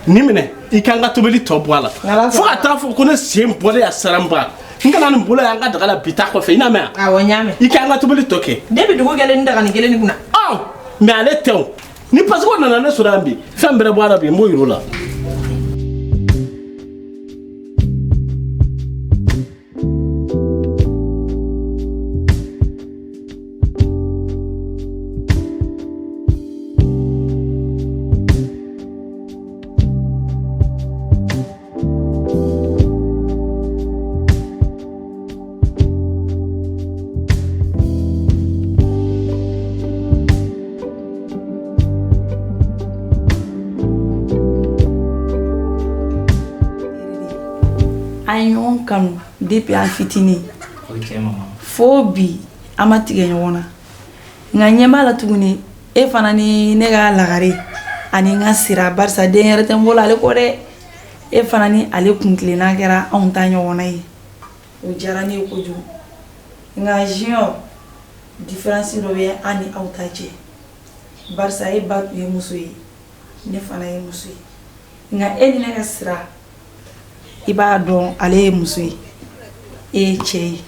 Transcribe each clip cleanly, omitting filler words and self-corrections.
ni minɛ I kan ka tobili tɔ bɔ a la fo ka taa fɔ ko ne sen bɔlen a saranba n kana nin bolo y'an ka daga la bi ta kɔfɛ I n'a mɛn awɔ ɲaamɛ I kan ka tobili tɔ kɛ ne bɛ dugu kɛlen ni daga ni kelen ni kunna mais ale tɛ o ni pasiko nana ne sɔrɔ yan bi fɛn bɛrɛ bɔ a la bi n b'o yir'o la Ayon kanu depuis an fitini fo bi ama tigɛ ɲɔgɔn na nka ɲɛma la tuguni e fana ni ne ka lagare ani n ka sira barisa den yɛrɛ tɛ n bolo ale kɔ dɛ e fana ni ale kuntilenna kɛra anw ta ɲɔgɔn na ye o diyara ne ye kojugu nka junior différence dɔ bɛ an ni aw ta cɛ barisa e ba tun ye muso ye ne fana ye muso ye nka e ni ne ka sira I b'a dɔn ale ye muso ye e ye cɛ ye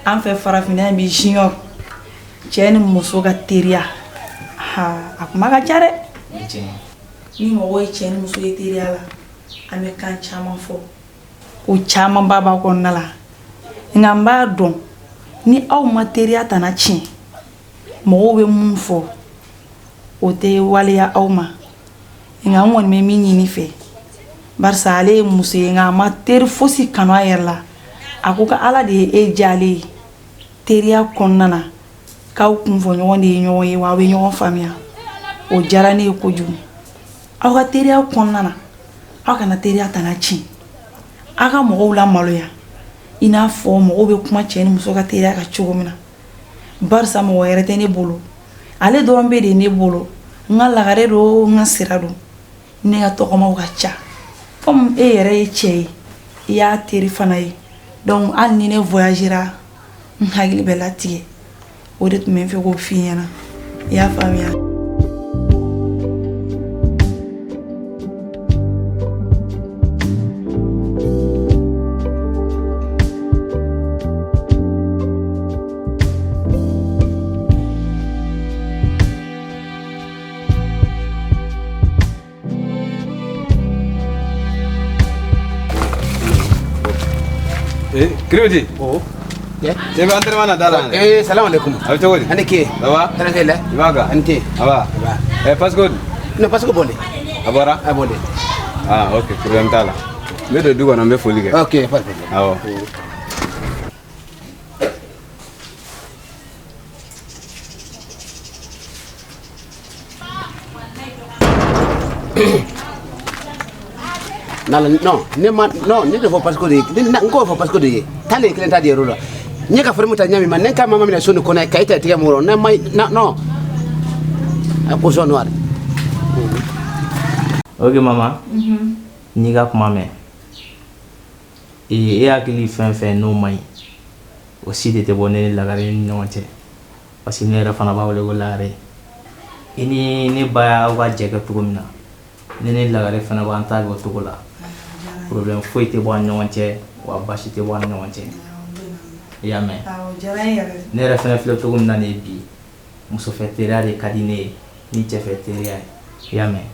an fɛ farafinna bi junior cɛ ni muso ka teriya a kuma ka ca dɛ ni mɔgɔ ye cɛ ni muso ye teriya la an bɛ kan caman fɔ o caman ba b'a kɔnɔna la nka n b'a dɔn ni aw ma teriya tana tiɲɛ mɔgɔw bɛ mun fɔ o tɛ waleya aw ma nka n kɔni bɛ min ɲini fɛ barisa ale ye muso ye nka a ma teri fosi kanu a yɛrɛ la a ko ka ala de ye e jalen ye teriya kɔnɔna na k'aw kun fɔ ɲɔgɔn de ye ɲɔgɔn ye wa aw bɛ ɲɔgɔn faamuya o diyara ne ye kojugu aw ka teriya kɔnɔna na aw kana teriya tana tiɲɛ aw ka mɔgɔw la maloya I n'a fɔ mɔgɔw bɛ kuma cɛ ni muso ka teriya kan cogo min na barisa mɔgɔ yɛrɛ tɛ ne bolo ale dɔrɔn bɛ de ne bolo n ka lagare don n ka sira don ne ka tɔgɔmaw ka ca comme e yɛrɛ ye cɛ ye I y'a teri fana ye donc hali ni ne voyagera n hakili bɛ latigɛ o de tun bɛ n fɛ k'o f'i ɲɛna I y'a faamuya Kiroti. Oh. Ya. Saya bantu mana dalam? Assalamualaikum. Apa tu ni? Ane ke? Apa? Terakhir lah. Ibaga. Ante. Apa? Passport. No, passport boleh. Apa? Boleh. Okay. Problem tak lah. Dia dua nak follow ke? Okay, passport. Oh. No, ni devo pasco de. Ngo fo pasco de. Tale klenta de rola. Ni ka formu ta nyami man nenka mama mina sonu kona kaita tiga moro na mai no. Ako so noir. Ok mama. Ni ka kuma mɛ e hakili fɛn fɛn n'o man ɲi o si de tɛ bɔ ne ni lagare ni ɲɔgɔn cɛ parce que ne yɛrɛ fana b'a wele ko lagare I ni ne ba y'aw ka jɛ kɛ cogo min na ne ni lagare fana b'an ta kɛ o cogo la problème foyi tɛ bɔ an ni ɲɔgɔn cɛ wa basi tɛ bɔ an ni ɲɔgɔn cɛ I y'a mɛn ne yɛrɛ fana filɛ cogo min na ne bi musofɛ teriya de ka di ne ye ni cɛfɛ teriya ye I y'a mɛn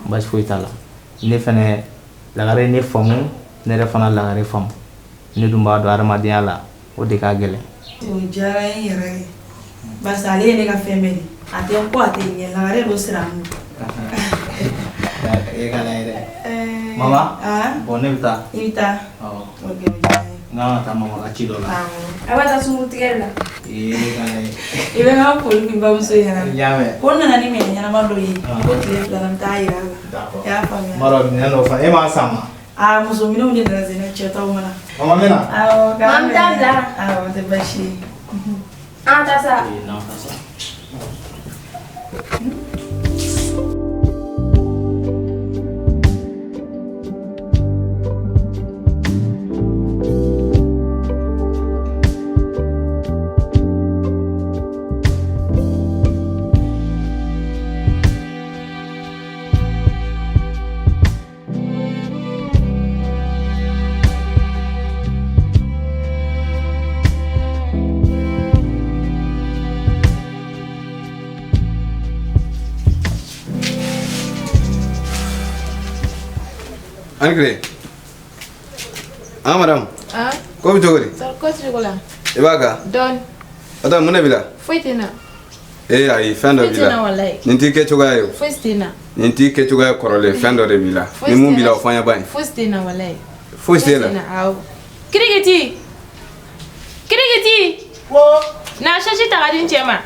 basi foyi t'a la ne fana lagare ne faamu ne yɛrɛ fana lagare faamu ne dun b'a dɔn hadamadenya la o de ka gɛlɛn o diyara n yɛrɛ ye barisa ale ye ne ka fɛn bɛɛ de a tɛ n kɔ a tɛ ɲɛ lagare don sira mun mama bon ne bɛ taa I bɛ taa ok o diyara n ye n kan ka taa mama ka ci dɔ la a b'a taa sunkuru tigɛli la I bɛ n ka foli min bamuso ɲɛna ko n nana ni minɛ ɲɛnama dɔ ye ko tile fila la n bɛ taa yira a la I y'a faamuya n b'a dɔn minɛn dɔ fana e m'a san ma muso minɛnw de nana se ne cɛ t'aw mana mama bɛ na awɔ Mam t'a bila awɔ o tɛ baasi ye an ta sa n'an ka sa Angre. Ah madame. Ah, Ko bi jogori. sar ko ci gola. Ibaga. Don. Ata mun bila. Foitina. Ay fendo bila. Foitina wallahi. Ninti ke chogayo. Foitina. Ninti ke chogayo korole fendo de bila. Ni mun bila ofanya bani. Foitina wallahi. Foitina. Aw. Kirigiti. Kirigiti. Wo. Na shashi tagadin chema.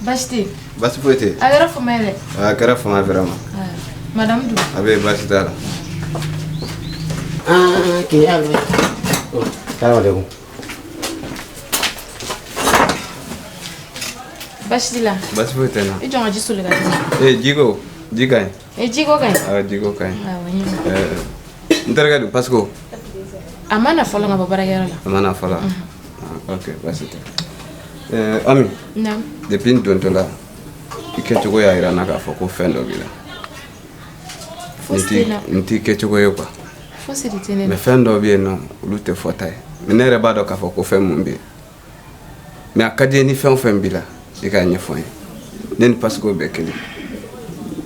Basti. Basi foite. Agora fumele. Ah, kara fama vraiment. Madame Du. Abe basi dala. Ki allo. Salam alaikum. Basti la. Basi foite na. Ijo ngaji sule ga. Jigo. Jigai. Jigo kai. Ah, jigo kai. Ah, wani. Ntarga du pasko. Amana folo nga babara yara la. Amana fala. Ok, basi ta. Ami. Nam. Depuis ndontola. Ike chogo ya ira naka foko fendo bila. Nti ke chogo yo kwa. Fosi ditene. Me fendo bi no lute fotai. Me nere bado ka foko fem mumbi. Me akade ni fem bila. Ika nyefoy. Nen pasko bekeli.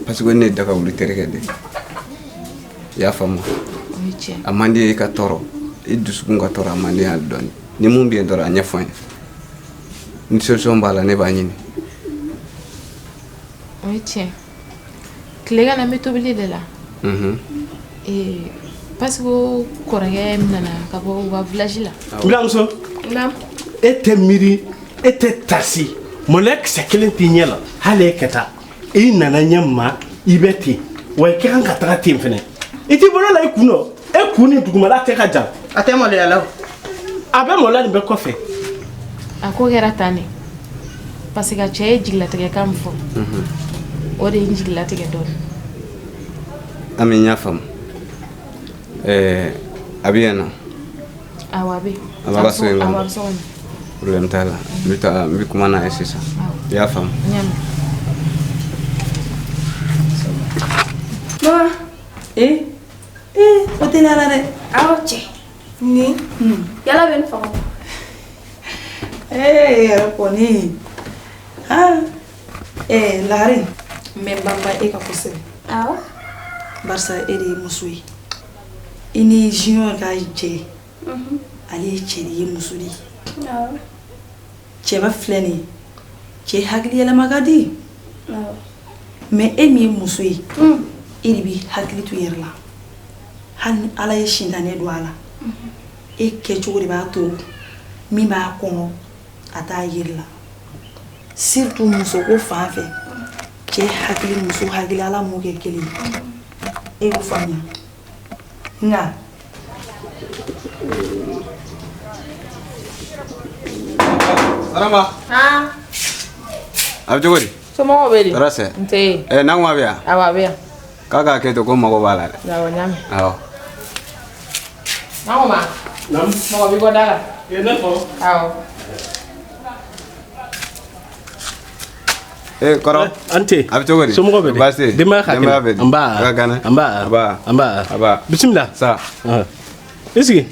Pasko ne daga lute regede. Ya famu. Oiche. Amandi ika toro. Idusukun ka toro amandi al don. Ni mumbi ndora nyefoy. Ni solution bala ne ba nyini. Oiche. Klega na metobili de la. Parce que korage nana ka bo wa village la. Blanso. Nam. Ete miri, ete tasi. Molek sekelen tinyela. Hale keta. I nana nyamma ibeti. Wa kiran katara timfene. Iti bolo la ikuno. E kuni dugumala te ka jam. Ate mo le ala. Abe mola ni be kofe. Ako gera tani. Parce que chez jigla tege kam fo. O de jigla tege don. Ami nya fam. Abiena. Awabe. Awaga so ngam. Awabe so ngam. Problem tala. Mi kumana esisa. Ya fam. Nyam. Mama. O tɛ ala dɛ. Awo cɛ. Ni. Yala bɛ n faga. Yɛrɛ kɔni. Lagare. N bɛ banba e ka kosɛbɛ. Awɔ. Barisa e de ye muso ye. I ni junior ka cɛ. Ale ye cɛ de ye muso de ye. Awɔ. Cɛba filɛ nin ye. Cɛ hakili yɛlɛma ka di. Awɔ. Mais e min ye muso ye. E de bi hakili to yɛrɛ la. Hali ni ala ye sintane don a la. E kɛcogo de b'a to min b'a kɔnɔ a t'a yiri la. Surtout muso ko fan fɛ. Cɛ hakili muso hakili ala m'o kɛ kelen ye. E y'o faamuya. Nka Salama. Abjogori. Somɔgɔw bɛ di? Tɔɔrɔ sɛ. Nse. N'anw bɛ yan. Awɔ a bɛ yan. K'a k'a kɛ to ko mago b'a la dɛ. Awɔ ɲami. Awɔ. N'anw ma. Nam. Mɔgɔ bɛ bɔ da la. E ne fɔ. Awɔ. Kɔrɔ. Ante. A bɛ cogo di? Somɔgɔw bɛ di? Baasi. Denbaya ka kɛnɛ? Denbaya bɛ di? An b'a. A ka kɛnɛ? An b'a. A b'a. An b'a. A b'a. Bisimila. Sa. I sigi.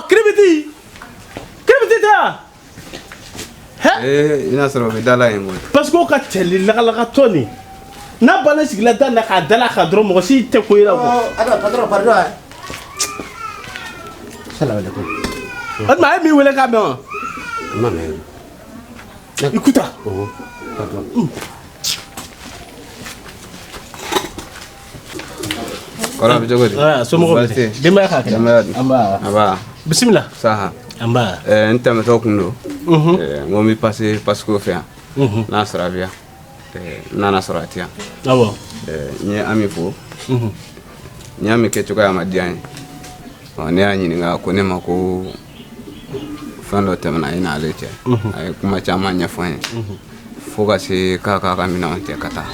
Kiribiti. Kiribiti tɛ yan. I n'a sɔrɔ o bɛ da la yen koyi. Parce que o ka cɛli lagalagatɔ nin. N'a banna sigila da la k'a da la ka dɔrɔn mɔgɔ si tɛ ko i la bɔ. Pardon. Salam alaikum. O tuma a ye min wele k'a mɛn wa? Ma mɛn. Écoute. Pardon. Kɔrɔ a bɛ cogo di? Somɔgɔw bɛ di? Denbaya ka kɛnɛ? Denbaya di. An b'a. A b'a. Bisimila. Saha. An b'a. N tɛmɛtɔ kun don. N ko n bɛ pasiko fɛ yan. N'a sɔrɔ a bɛ yan. N nana sɔrɔ a tɛ yan. Awɔ. N ye Ami fo. N y'a min kɛ cogoya ma diya n ye. Ne y'a ɲininka ko ne ma ko fɛn dɔ tɛmɛna i n'ale cɛ. A ye kuma caman ɲɛfɔ n ye. Fo ka se k'a k'a ka minɛnw cɛ ka taa.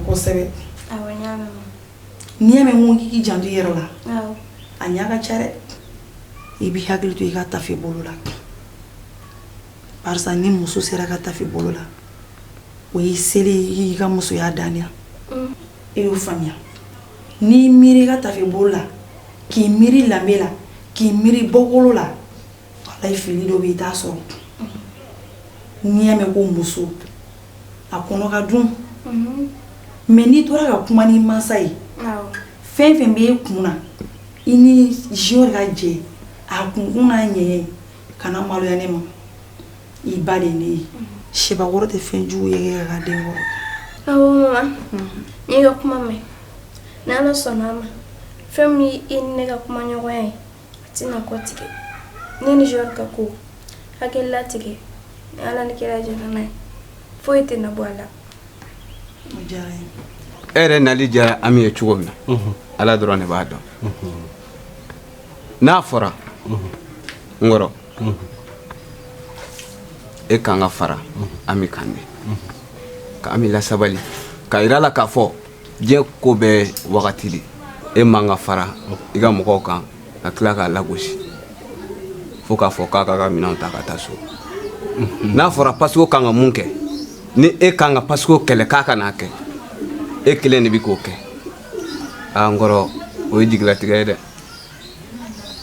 kosɛbɛ awɔ n y'a mɛn n'i y'a mɛn n ko k'i janto i yɛrɛ la awɔ a ɲa ka ca dɛ i b'i hakili to i ka tafe bolo la barisa ni muso sera ka tafe bolo la o y'i seli i ka musoya danniya i y'o faamuya n'i miiri i ka tafe bolo la k'i miiri lambe la k'i miiri bɔkolo la walahi fili dɔ bɛ i t'a sɔrɔ n'i y'a mɛn ko muso a kɔnɔ ka dun mais n'i tora ka kuma n'i mansa ye fɛn fɛn bɛ e kun na i ni jiyɔn ka jɛ a kunkun n'a ɲɛɲɛ kana maloya ne ma i ba de ye ne ye sebakɔrɔ tɛ fɛn jugu ye ka den kɔrɔ awɔ mama n ye ka kuma mɛn n'ala sɔnna a ma fɛn min i ni ne ka kuma ɲɔgɔnya ye a tɛna kɔ tigɛ ne ni jiyɔn ka ko hakilila tigɛ ni ala ni kira jɛna n'a ye foyi tɛna bɔ a la o diyara n ye e yɛrɛ nali diyara Ami ye cogo min na ala dɔrɔn de b'a dɔn n'a fɔra n kɔrɔ e kan ka fara Ami kan de ka Ami lasabali ka yira la k'a fɔ diɲɛ ko bɛɛ wagati de e man ka fara i ka mɔgɔw kan ka tila k'a lagosi fo k'a fɔ k'a ka minɛnw ta ka taa so n'a fɔra pasiko kan ka mun kɛ ni e kan ka pasiko kɛlɛ k'a ka n'a kɛ e kelen de bi k'o kɛ a n kɔrɔ o ye jigilatigɛ ye dɛ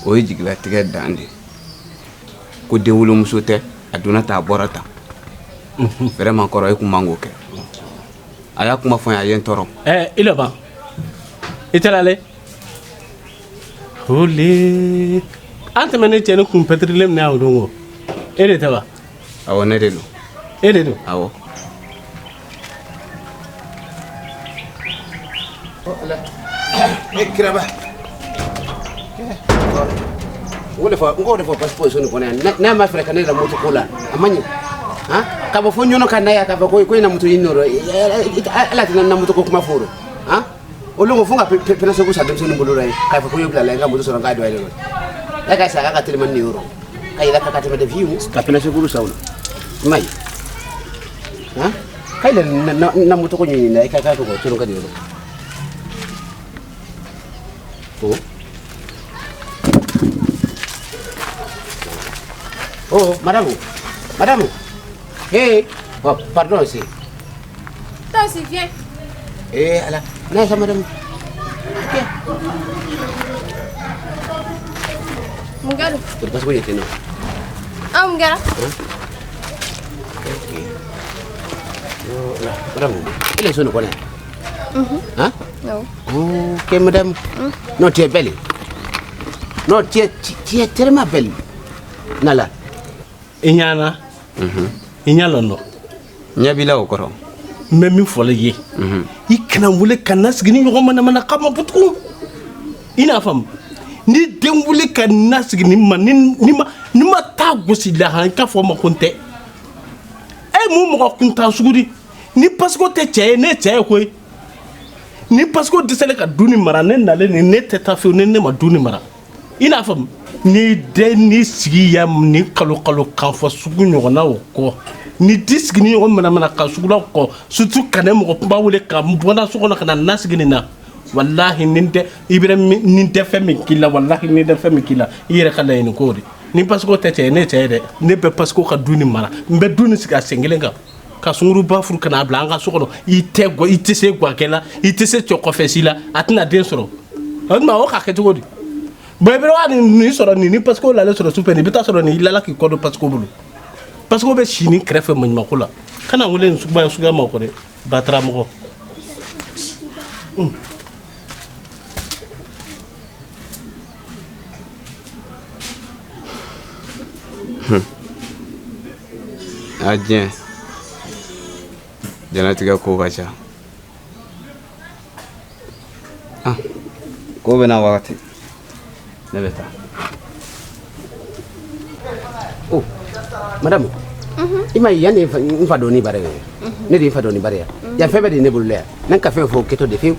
o ye jigilatigɛ dan de ko denwolomuso tɛ a donna ta a bɔra ta vraiment kɔrɔ e kun man k'o kɛ a y'a kuma fɔ n ye a ye n tɔɔrɔ i laban i tɛ lale hole an tɛmɛnen cɛ ni kun pɛtirilen minɛ o don ko e de tɛ wa awɔ ne de don e de don awɔ kiraba ngo de fɔ passport ni kɔnɔ yan n'a ma fɛrɛ ka ne la moto ko la a man ɲi han ka bɔ fo ɲɔnɔ ka na ya ka fɔ ko ina moto ɲini ala tɛna na moto ko kuma fɔ han o longo fo ka pena se ko sa denmisɛnnin bolo la ka fɔ ko ye bila la ka moto sɔrɔ ka dɔ yɛrɛ la ka sa ka telemani ni euro ka yɛlɛ ka tɛmɛ de fiu ka pena se ko sa o mai han ka yɛlɛ na moto ko ɲini la ka ko tɔrɔ ka de euro Oh, madame. Hey, oh, pardon aussi. Toi aussi, viens. Eh, ala, non, ça madame. Ok. Mugaro. Tu passes quoi y non? Ah, Mugaro. Ok. Oh, là, madame. Il est sur le coin. Hein? Non. Ok, madame. Non, tu es belle. Non, tu es tellement belle. Nala. Inyana inyalono ɲɛbila o kɔrɔ mɛ min fɔla ye i kana wele ka nasigi ni ɲɔgɔn mana kama butugu i n'a faamu ni den wele ka nasigi ni ma ni ma taa gosi lahan k'a fɔ ma ko n tɛ e mun mɔgɔ kuntan sugudi ni pasiko tɛ cɛ ye ne cɛ ye koyi ni pasiko dɛsɛlen ka du ni mara ne nalen ni ne tɛ taa fewu ni ne ma du ni mara i n'a faamu ni den ni sigi ya ni kalo kan fɔ sugu ɲɔgɔnna o kɔ ni di sigi ni ɲɔgɔn mana ka sugula kɔ surtout ka ne mɔgɔ kunba wele ka bɔna so kɔnɔ ka na nasigi nin na wallahi nin tɛ i bɛ nin tɛ fɛn min k'i la wallahi nin tɛ fɛn min k'i la i yɛrɛ ka laɲini ko de ni pasiko tɛ cɛ ne cɛ ye dɛ ne bɛ pasiko ka du ni mara n bɛ du ni sigi a sen kelen kan ka sunguruba furu ka n'a bila an ka so kɔnɔ i tɛ se guwakɛ la i tɛ se cɛ kɔfɛ si la a tɛna den sɔrɔ o tuma o k'a kɛ cogo di bɔn i bɛ wa nin sɔrɔ nin ni pasiko lalen sɔrɔ sufɛ nin i bɛ taa sɔrɔ nin i lala k'i kɔ don pasiko bolo pasiko bɛ si nin kɛrɛfɛ maɲumako la kana wele nin suguya ma o kɔ dɛ batara mɔgɔ a diɲɛ jɛnatigɛ ko ka ca ko bɛ n'a wagati ne bɛ taa oh madame ima yani n fa doni bare ne di fa doni bare ya febe di ne bulle nan ka fe fo keto de fe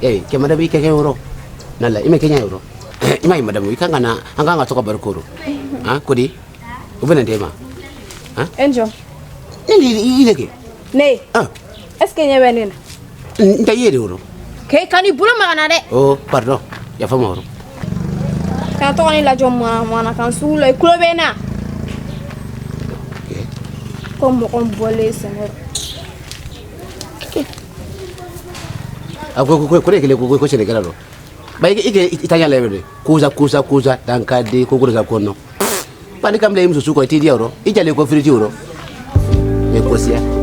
ke madame ke euro nalla ima kenya euro ima madame ka ngana anga nga to ko bar koro ha kodi o bena ndema ha Enjo. ndi ile ke Ne. Est-ce que nyewe nina? nta yere oro Ke kani bulu magana de. oh pardon ya fama oro Ka to ni la jom mana kan su le klobena. Como on volé senor. ko rekele ko sele galaro ba ike itanya lebe kuza tankade ko kuza kono pani kamle imsu ko tidi oro ijale ko friti oro e kosia